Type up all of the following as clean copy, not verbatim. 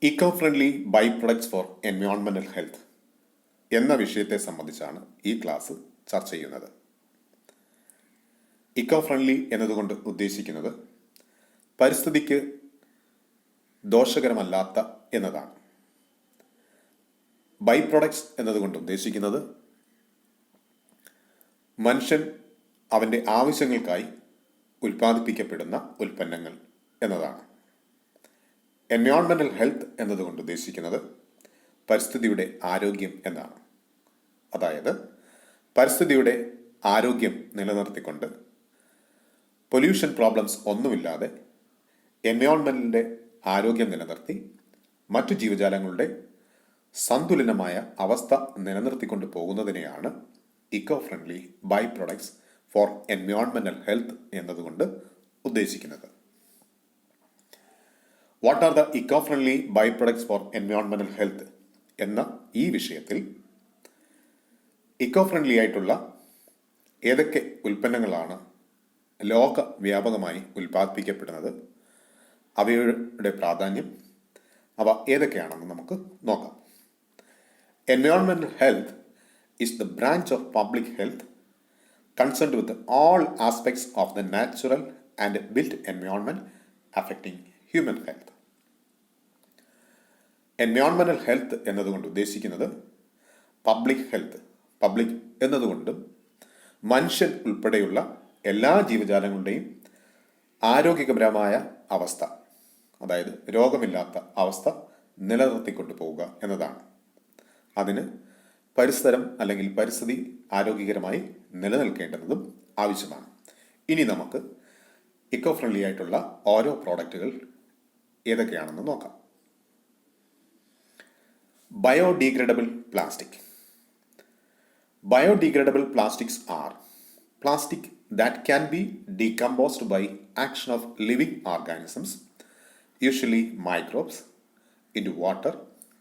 Eco friendly by products for എൻവയോൺമെന്റൽ health എന്ന വിഷയത്തെ സംബന്ധിച്ചാണ് ഈ ക്ലാസ് ചർച്ച ചെയ്യുന്നത്. ഇക്കോ ഫ്രണ്ട്ലി എന്നതുകൊണ്ട് ഉദ്ദേശിക്കുന്നത് പരിസ്ഥിതിക്ക് ദോഷകരമല്ലാത്ത എന്നതാണ്. ബൈ പ്രൊഡക്ട്സ് എന്നതുകൊണ്ട് ഉദ്ദേശിക്കുന്നത് മനുഷ്യൻ അവൻ്റെ ആവശ്യങ്ങൾക്കായി ഉൽപ്പാദിപ്പിക്കപ്പെടുന്ന ഉൽപ്പന്നങ്ങൾ എന്നതാണ്. എൻവയോൺമെന്റൽ ഹെൽത്ത് എന്നതുകൊണ്ട് ഉദ്ദേശിക്കുന്നത് പരിസ്ഥിതിയുടെ ആരോഗ്യം എന്നാണ്. അതായത് പരിസ്ഥിതിയുടെ ആരോഗ്യം നിലനിർത്തിക്കൊണ്ട് പൊല്യൂഷൻ പ്രോബ്ലംസ് ഒന്നുമില്ലാതെ എൻവയോൺമെന്റിൻ്റെ ആരോഗ്യം നിലനിർത്തി മറ്റു ജീവജാലങ്ങളുടെ സന്തുലിതമായ അവസ്ഥ നിലനിർത്തിക്കൊണ്ട് പോകുന്നതിനെയാണ് eco friendly by products for എൻവയോൺമെന്റൽ ഹെൽത്ത് എന്നതുകൊണ്ട് ഉദ്ദേശിക്കുന്നത്. What are the eco friendly by products for എൻവയോൺമെന്റൽ ഹെൽത്ത് എന്ന ഈ വിഷയത്തിൽ ഇക്കോ ഫ്രണ്ട്ലി ആയിട്ടുള്ള ഏതൊക്കെ ഉൽപ്പന്നങ്ങളാണ് ലോകവ്യാപകമായി ഉൽപ്പാദിപ്പിക്കപ്പെടുന്നത്, അവയുടെ പ്രാധാന്യം, അവ ഏതൊക്കെയാണെന്ന് നമുക്ക് നോക്കാം. എൻവയോൺമെന്റൽ health is the branch of public health concerned with all aspects of the natural and built environment affecting human health. എൻവയോൺമെന്റൽ ഹെൽത്ത് എന്നതുകൊണ്ട് ഉദ്ദേശിക്കുന്നത് പബ്ലിക് ഹെൽത്ത്. പബ്ലിക് എന്നതുകൊണ്ടും മനുഷ്യൻ ഉൾപ്പെടെയുള്ള എല്ലാ ജീവജാലങ്ങളുടെയും ആരോഗ്യപരമായ അവസ്ഥ, അതായത് രോഗമില്ലാത്ത അവസ്ഥ നിലനിർത്തിക്കൊണ്ടു പോവുക എന്നതാണ്. അതിന് പരിസരം അല്ലെങ്കിൽ പരിസ്ഥിതി ആരോഗ്യകരമായി നിലനിൽക്കേണ്ടതും ആവശ്യമാണ്. ഇനി നമുക്ക് ഇക്കോ ഫ്രണ്ട്ലി ആയിട്ടുള്ള ഓരോ പ്രോഡക്റ്റുകൾ ഏതൊക്കെയാണെന്ന് നോക്കാം. Biodegradable plastic. Biodegradable plastics are plastic that can be decomposed by action of living organisms, usually microbes, into water,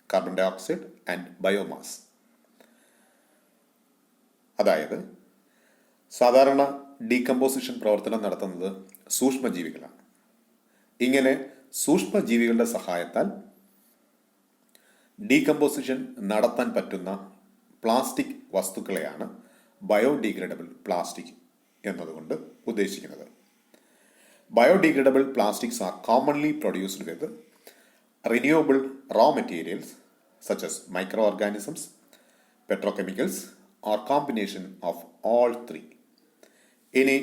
carbon dioxide and biomass. അതായത് സാധാരണ ഡീകമ്പോസിഷൻ പ്രവർത്തനം നടത്തുന്നത് സൂക്ഷ്മജീവികളാണ്. ഇങ്ങനെ സൂക്ഷ്മജീവികളുടെ സഹായത്താൽ ഡീകമ്പോസിഷൻ നടത്താൻ പറ്റുന്ന പ്ലാസ്റ്റിക് വസ്തുക്കളെയാണ് ബയോഡീഗ്രേഡബിൾ പ്ലാസ്റ്റിക് എന്നതുകൊണ്ട് ഉദ്ദേശിക്കുന്നത്. Biodegradable plastics are commonly produced with renewable raw materials such as microorganisms, petrochemicals or combination of all three. ഇനി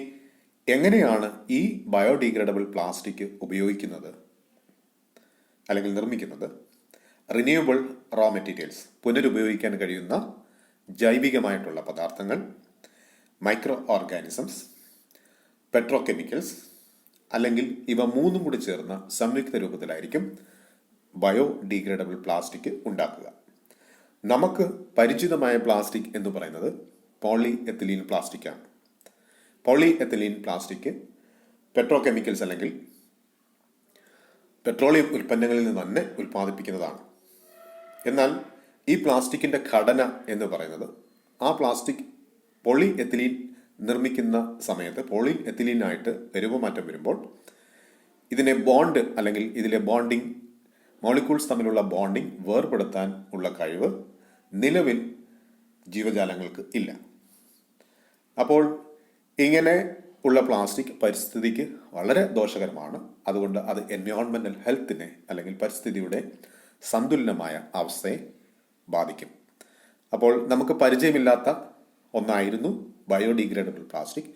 എങ്ങനെയാണ് ഈ ബയോഡീഗ്രേഡബിൾ പ്ലാസ്റ്റിക് ഉപയോഗിക്കുന്നത് അല്ലെങ്കിൽ നിർമ്മിക്കുന്നത്? റിന്യൂവബിൾ റോ മെറ്റീരിയൽസ്, പുനരുപയോഗിക്കാൻ കഴിയുന്ന ജൈവികമായിട്ടുള്ള പദാർത്ഥങ്ങൾ, മൈക്രോ ഓർഗാനിസംസ്, പെട്രോകെമിക്കൽസ്, അല്ലെങ്കിൽ ഇവ മൂന്നും കൂടി ചേർന്ന സംയുക്ത രൂപത്തിലായിരിക്കും ബയോഡീഗ്രേഡബിൾ പ്ലാസ്റ്റിക് ഉണ്ടാക്കുക. നമുക്ക് പരിചിതമായ പ്ലാസ്റ്റിക് എന്ന് പറയുന്നത് പോളി എത്തിലീൻ പ്ലാസ്റ്റിക് ആണ്. പോളി എത്തിലീൻ പ്ലാസ്റ്റിക് പെട്രോകെമിക്കൽസ് അല്ലെങ്കിൽ പെട്രോളിയം ഉൽപ്പന്നങ്ങളിൽ നിന്ന് തന്നെ ഉൽപ്പാദിപ്പിക്കുന്നതാണ്. എന്നാൽ ഈ പ്ലാസ്റ്റിക്കിൻ്റെ ഘടന എന്ന് പറയുന്നത് ആ പ്ലാസ്റ്റിക് പോളി എത്തിലീൻ നിർമ്മിക്കുന്ന സമയത്ത് പോളി എത്തിലീനായിട്ട് രൂപമാറ്റം വരുമ്പോൾ ഇതിനെ ബോണ്ട് അല്ലെങ്കിൽ ഇതിലെ ബോണ്ടിങ് മോളിക്യൂൾസ് തമ്മിലുള്ള ബോണ്ടിങ് വേർപെടുത്താൻ ഉള്ള കഴിവ് നിലവിൽ ജീവജാലങ്ങൾക്ക് ഇല്ല. അപ്പോൾ ഇങ്ങനെ ഉള്ള പ്ലാസ്റ്റിക് പരിസ്ഥിതിക്ക് വളരെ ദോഷകരമാണ്. അതുകൊണ്ട് അത് എൻവയോൺമെന്റൽ ഹെൽത്തിനെ അല്ലെങ്കിൽ പരിസ്ഥിതിയുടെ സന്തുലിതമായ അവസ്ഥയെ ബാധിക്കും. അപ്പോൾ നമുക്ക് പരിചയമില്ലാത്ത ഒന്നായിരുന്നു ബയോഡീഗ്രേഡബിൾ പ്ലാസ്റ്റിക്.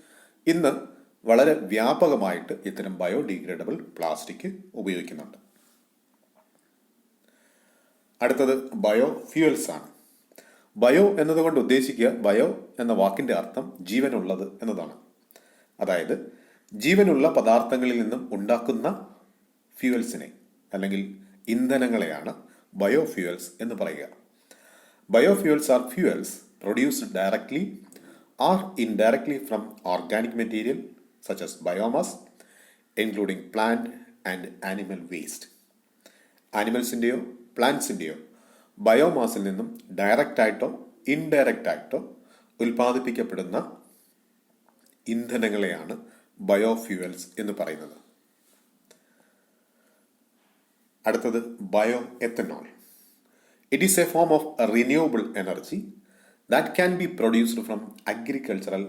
ഇന്ന് വളരെ വ്യാപകമായിട്ട് ഇത്തരം ബയോഡീഗ്രേഡബിൾ പ്ലാസ്റ്റിക് ഉപയോഗിക്കുന്നുണ്ട്. അടുത്തത് ബയോ ഫ്യൂവൽസ് ആണ്. ബയോ എന്നതുകൊണ്ട് ഉദ്ദേശിക്കുക, ബയോ എന്ന വാക്കിൻ്റെ അർത്ഥം ജീവനുള്ളത് എന്നതാണ്. അതായത് ജീവനുള്ള പദാർത്ഥങ്ങളിൽ നിന്നും ഉണ്ടാക്കുന്ന ഫ്യൂവൽസിനെ അല്ലെങ്കിൽ ഇന്ധനങ്ങളെയാണ് ബയോ ഫ്യൂവൽസ് എന്ന് പറയുക. Bio fuels are fuels produced directly or indirectly from organic material such as biomass including plant and animal waste. ആനിമൽസിൻ്റെയോ പ്ലാന്റ്സിൻ്റെയോ ബയോമാസിൽ നിന്നും ഡയറക്റ്റായിട്ടോ ഇൻഡയറക്റ്റായിട്ടോ ഉൽപ്പാദിപ്പിക്കപ്പെടുന്ന ഇന്ധനങ്ങളെയാണ് ബയോഫ്യൂവൽസ് എന്ന് പറയുന്നത്. അടുത്തത് bio ethanol. It is a form of renewable energy that can be produced from agricultural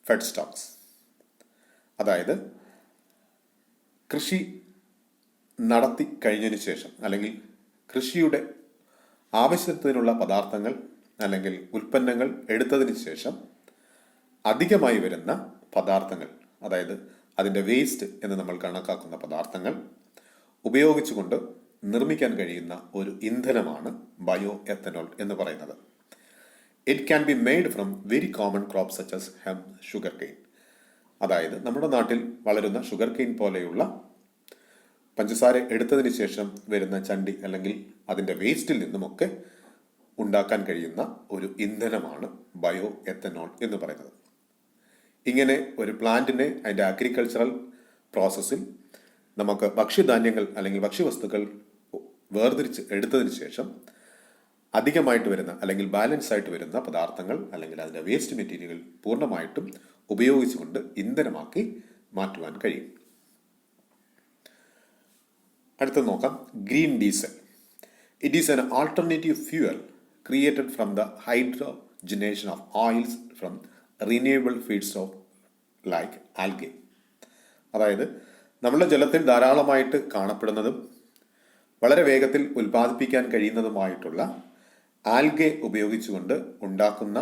feedstocks. അതായത് കൃഷി നടത്തി കഴിഞ്ഞതിന് ശേഷം അല്ലെങ്കിൽ കൃഷിയുടെ ആവശ്യത്തിനുള്ള പദാർത്ഥങ്ങൾ അല്ലെങ്കിൽ ഉൽപ്പന്നങ്ങൾ എടുത്തതിന് ശേഷം അധികമായി വരുന്ന പദാർത്ഥങ്ങൾ, അതായത് അതിൻ്റെ വേസ്റ്റ് എന്ന് നമ്മൾ കണക്കാക്കുന്ന പദാർത്ഥങ്ങൾ ഉപയോഗിച്ചുകൊണ്ട് നിർമ്മിക്കാൻ കഴിയുന്ന ഒരു ഇന്ധനമാണ് ബയോ എത്തനോൾ എന്ന് പറയുന്നത്. It can be made from very common crops such as hemp, sugar cane. അതായത് നമ്മുടെ നാട്ടിൽ വളരുന്ന ഷുഗർ കെയിൻ പോലെയുള്ള പഞ്ചസാര എടുത്തതിന് ശേഷം വരുന്ന ചണ്ടി അല്ലെങ്കിൽ അതിൻ്റെ വേസ്റ്റിൽ നിന്നുമൊക്കെ ഉണ്ടാക്കാൻ കഴിയുന്ന ഒരു ഇന്ധനമാണ് ബയോ എത്തനോൾ എന്ന് പറയുന്നത്. ഇങ്ങനെ ഒരു പ്ലാന്റിനെ അതിൻ്റെ അഗ്രികൾച്ചറൽ പ്രോസസ്സിൽ നമുക്ക് ഭക്ഷ്യധാന്യങ്ങൾ അല്ലെങ്കിൽ ഭക്ഷ്യവസ്തുക്കൾ വേർതിരിച്ച് എടുത്തതിന് ശേഷം അധികമായിട്ട് വരുന്ന അല്ലെങ്കിൽ ബാലൻസ് ആയിട്ട് വരുന്ന പദാർത്ഥങ്ങൾ അല്ലെങ്കിൽ അതിൻ്റെ വേസ്റ്റ് മെറ്റീരിയൽ പൂർണ്ണമായിട്ടും ഉപയോഗിച്ചുകൊണ്ട് ഇന്ധനമാക്കി മാറ്റുവാൻ കഴിയും. അടുത്ത നോക്കാം, green diesel. It is N alternative fuel created from the hydrogenation of oils from renewable feeds of like algae. അതായത് നമ്മുടെ ജലത്തിൽ ധാരാളമായിട്ട് കാണപ്പെടുന്നതും വളരെ വേഗത്തിൽ ഉൽപ്പാദിപ്പിക്കാൻ കഴിയുന്നതുമായിട്ടുള്ള ആൽഗെ ഉപയോഗിച്ചുകൊണ്ട് ഉണ്ടാക്കുന്ന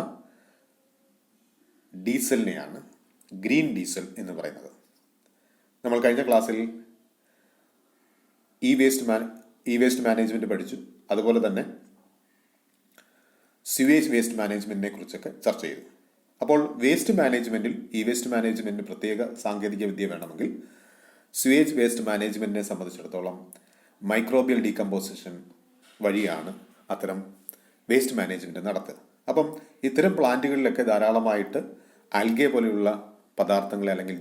ഡീസലിനെയാണ് ഗ്രീൻ ഡീസൽ എന്ന് പറയുന്നത്. നമ്മൾ കഴിഞ്ഞ ക്ലാസ്സിൽ ഇ വേസ്റ്റ് മാനേജ്മെൻറ്റ് പഠിച്ചു. അതുപോലെ തന്നെ സ്യൂവേജ് വേസ്റ്റ് മാനേജ്മെൻറ്റിനെ കുറിച്ചൊക്കെ ചർച്ച ചെയ്തു. അപ്പോൾ വേസ്റ്റ് മാനേജ്മെൻറ്റിൽ ഇ വേസ്റ്റ് മാനേജ്മെൻറ്റിന് പ്രത്യേക സാങ്കേതിക വിദ്യ വേണമെങ്കിൽ സ്യൂവേജ് വേസ്റ്റ് മാനേജ്മെൻറ്റിനെ സംബന്ധിച്ചിടത്തോളം മൈക്രോബിയൽ ഡീകമ്പോസിഷൻ വഴിയാണ് അത്തരം വേസ്റ്റ് മാനേജ്മെൻറ്റ് നടത്തുക. അപ്പം ഇത്തരം പ്ലാന്റുകളിലൊക്കെ ധാരാളമായിട്ട് ആൽഗെ പോലെയുള്ള പദാർത്ഥങ്ങളെ അല്ലെങ്കിൽ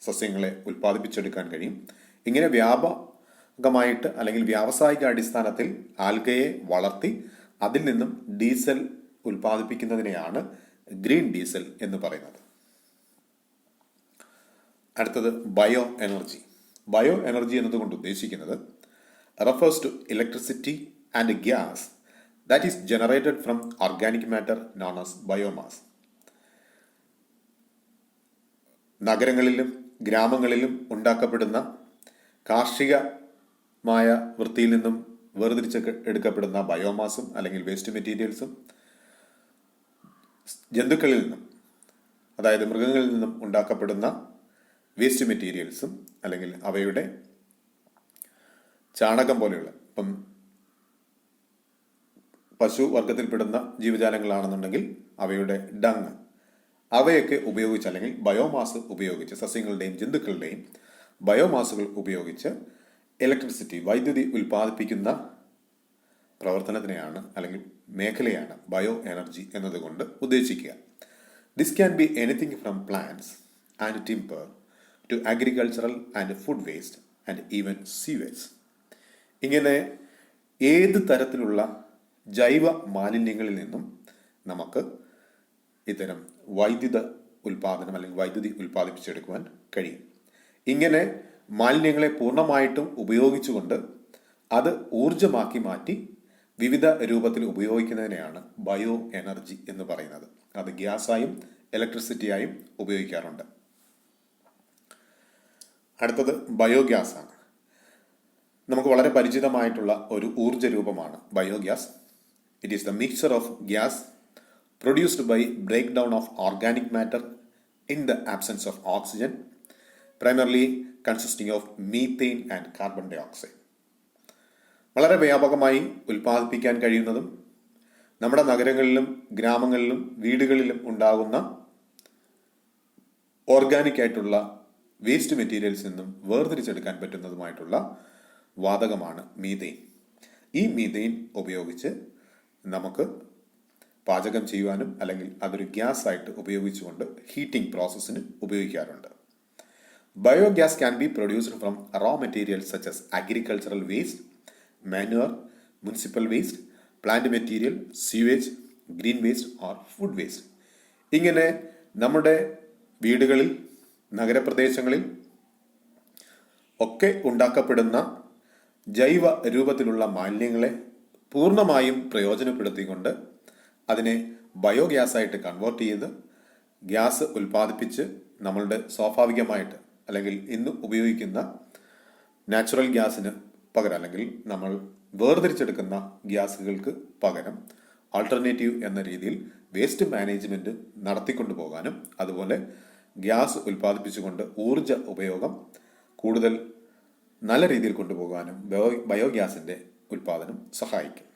സസ്യങ്ങളെ ഉൽപ്പാദിപ്പിച്ചെടുക്കാൻ കഴിയും. ഇങ്ങനെ വ്യാപകമായിട്ട് അല്ലെങ്കിൽ വ്യാവസായിക അടിസ്ഥാനത്തിൽ ആൽഗയെ വളർത്തി അതിൽ നിന്നും ഡീസൽ ഉൽപ്പാദിപ്പിക്കുന്നതിനെയാണ് ഗ്രീൻ ഡീസൽ എന്ന് പറയുന്നത്. അടുത്തത് ബയോ എനർജി. ബയോ എനർജി എന്നതുകൊണ്ട് ഉദ്ദേശിക്കുന്നത് refers to electricity and gas that is generated from organic matter known as biomass. നഗരങ്ങളിലും ഗ്രാമങ്ങളിലും ഉണ്ടാക്കപ്പെടുന്ന കാർഷികമായ വൃത്തിയിൽ നിന്നും വേർതിരിച്ച് എടുക്കപ്പെടുന്ന ബയോമാസും അല്ലെങ്കിൽ വേസ്റ്റ് മെറ്റീരിയൽസും ജന്തുക്കളിൽ നിന്നും, അതായത് മൃഗങ്ങളിൽ നിന്നും ഉണ്ടാക്കപ്പെടുന്ന വേസ്റ്റ് മെറ്റീരിയൽസും അല്ലെങ്കിൽ അവയുടെ ചാണകം പോലെയുള്ള, ഇപ്പം പശു വർഗത്തിൽപ്പെടുന്ന ജീവജാലങ്ങളാണെന്നുണ്ടെങ്കിൽ അവയുടെ ഡങ്, അവയൊക്കെ ഉപയോഗിച്ച് അല്ലെങ്കിൽ ബയോമാസ് ഉപയോഗിച്ച് സസ്യങ്ങളുടെയും ജന്തുക്കളുടെയും ബയോമാസുകൾ ഉപയോഗിച്ച് ഇലക്ട്രിസിറ്റി, വൈദ്യുതി ഉൽപ്പാദിപ്പിക്കുന്ന പ്രവർത്തനത്തിനെയാണ് അല്ലെങ്കിൽ മേഖലയാണ് ബയോ എനർജി എന്നതുകൊണ്ട് ഉദ്ദേശിക്കുക. This can be anything from plants and timber to agricultural and food waste and even sewage. ഇങ്ങനെ ഏത് തരത്തിലുള്ള ജൈവ മാലിന്യങ്ങളിൽ നിന്നും നമുക്ക് ഇത്തരം വൈദ്യുത ഉൽപ്പാദനം അല്ലെങ്കിൽ വൈദ്യുതി ഉൽപ്പാദിപ്പിച്ചെടുക്കുവാൻ കഴിയും. ഇങ്ങനെ മാലിന്യങ്ങളെ പൂർണ്ണമായിട്ടും ഉപയോഗിച്ചുകൊണ്ട് അത് ഊർജമാക്കി മാറ്റി വിവിധ രൂപത്തിൽ ഉപയോഗിക്കുന്നതിനെയാണ് ബയോ എനർജി എന്ന് പറയുന്നത്. അത് ഗ്യാസായും ഇലക്ട്രിസിറ്റിയായും ഉപയോഗിക്കാറുണ്ട്. അടുത്തത് ബയോഗ്യാസ് ആണ്. നമുക്ക് വളരെ പരിചിതമായിട്ടുള്ള ഒരു ഊർജ രൂപമാണ് biogas. It is the mixture of gas produced by breakdown of organic matter in the absence of oxygen, primarily consisting of methane and carbon dioxide. വളരെ വ്യാപകമായി ഉൽപ്പാദിപ്പിക്കാൻ കഴിയുന്നതും നമ്മുടെ നഗരങ്ങളിലും ഗ്രാമങ്ങളിലും വീടുകളിലും ഉണ്ടാകുന്ന ഓർഗാനിക് ആയിട്ടുള്ള വേസ്റ്റ് മെറ്റീരിയൽസിൽ നിന്നും വേർതിരിച്ചെടുക്കാൻ പറ്റുന്നതുമായിട്ടുള്ള വാതകമാണ് മീഥെയിൻ. ഈ മീഥെയിൻ ഉപയോഗിച്ച് നമുക്ക് പാചകം ചെയ്യുവാനും അല്ലെങ്കിൽ അതൊരു ഗ്യാസ് ആയിട്ട് ഉപയോഗിച്ചുകൊണ്ട് ഹീറ്റിംഗ് പ്രോസസ്സിന് ഉപയോഗിക്കാറുണ്ട്. Biogas can be produced from raw materials such as agricultural waste, manure, municipal waste, plant material, sewage, green waste or food waste. ഇങ്ങനെ നമ്മുടെ വീടുകളിൽ, നഗരപ്രദേശങ്ങളിൽ ഒക്കെ ഉണ്ടാക്കപ്പെടുന്ന ജൈവ രൂപത്തിലുള്ള മാലിന്യങ്ങളെ പൂർണ്ണമായും പ്രയോജനപ്പെടുത്തിക്കൊണ്ട് അതിനെ ബയോഗ്യാസായിട്ട് കൺവേർട്ട് ചെയ്ത് ഗ്യാസ് ഉൽപ്പാദിപ്പിച്ച് നമ്മളുടെ സ്വാഭാവികമായിട്ട് അല്ലെങ്കിൽ ഇന്ന് ഉപയോഗിക്കുന്ന നാച്ചുറൽ ഗ്യാസിന് പകരം അല്ലെങ്കിൽ നമ്മൾ വേർതിരിച്ചെടുക്കുന്ന ഗ്യാസുകൾക്ക് പകരം ആൾട്ടർനേറ്റീവ് എന്ന രീതിയിൽ വേസ്റ്റ് മാനേജ്മെന്റ് നടത്തിക്കൊണ്ടു പോകാനും അതുപോലെ ഗ്യാസ് ഉൽപ്പാദിപ്പിച്ചുകൊണ്ട് ഊർജ ഉപയോഗം കൂടുതൽ നല്ല രീതിയിൽ കൊണ്ടുപോകാനും ബയോഗ്യാസിന്റെ ഉൽപ്പാദനം സഹായിക്കും.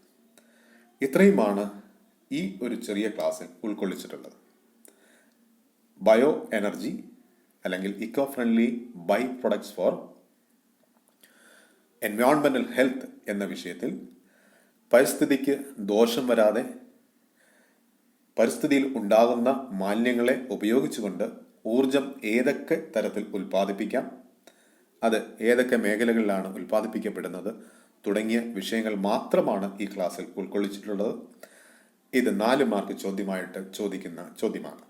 ഇത്രയുമാണ് ഈ ഒരു ചെറിയ ക്ലാസ്സിൽ ഉൾക്കൊള്ളിച്ചിട്ടുള്ളത്. ബയോ എനർജി അല്ലെങ്കിൽ eco friendly by products for എൻവയോൺമെന്റൽ ഹെൽത്ത് എന്ന വിഷയത്തിൽ പരിസ്ഥിതിക്ക് ദോഷം വരാതെ പരിസ്ഥിതിയിൽ ഉണ്ടാകുന്ന മാലിന്യങ്ങളെ ഉപയോഗിച്ചുകൊണ്ട് ഊർജം ഏതൊക്കെ തരത്തിൽ ഉൽപ്പാദിപ്പിക്കാം, അത് ഏതൊക്കെ മേഖലകളിലാണ് ഉൽപ്പാദിപ്പിക്കപ്പെടുന്നത് തുടങ്ങിയ വിഷയങ്ങൾ മാത്രമാണ് ഈ ക്ലാസ്സിൽ ഉൾക്കൊള്ളിച്ചിട്ടുള്ളത്. ഇത് 4 മാർക്ക് ചോദ്യമായിട്ട് ചോദിക്കുന്ന ചോദ്യമാണ്.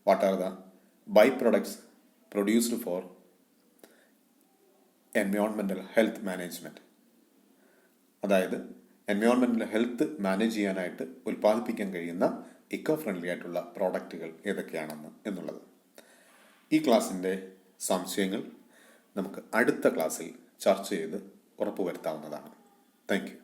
What are the by products produced for എൻവയോൺമെന്റൽ ഹെൽത്ത് മാനേജ്മെന്റ്? അതായത് എൻവയോൺമെന്റൽ ഹെൽത്ത് മാനേജ് ചെയ്യാനായിട്ട് ഉൽപ്പാദിപ്പിക്കാൻ കഴിയുന്ന ഇക്കോ ഫ്രണ്ട്ലി ആയിട്ടുള്ള പ്രോഡക്റ്റുകൾ ഏതൊക്കെയാണെന്ന് എന്നുള്ളത്. ഈ ക്ലാസ്സിൻ്റെ സംശയങ്ങൾ നമുക്ക് അടുത്ത ക്ലാസ്സിൽ ചർച്ച ചെയ്ത് ഉറപ്പുവരുത്താവുന്നതാണ്. Thank you.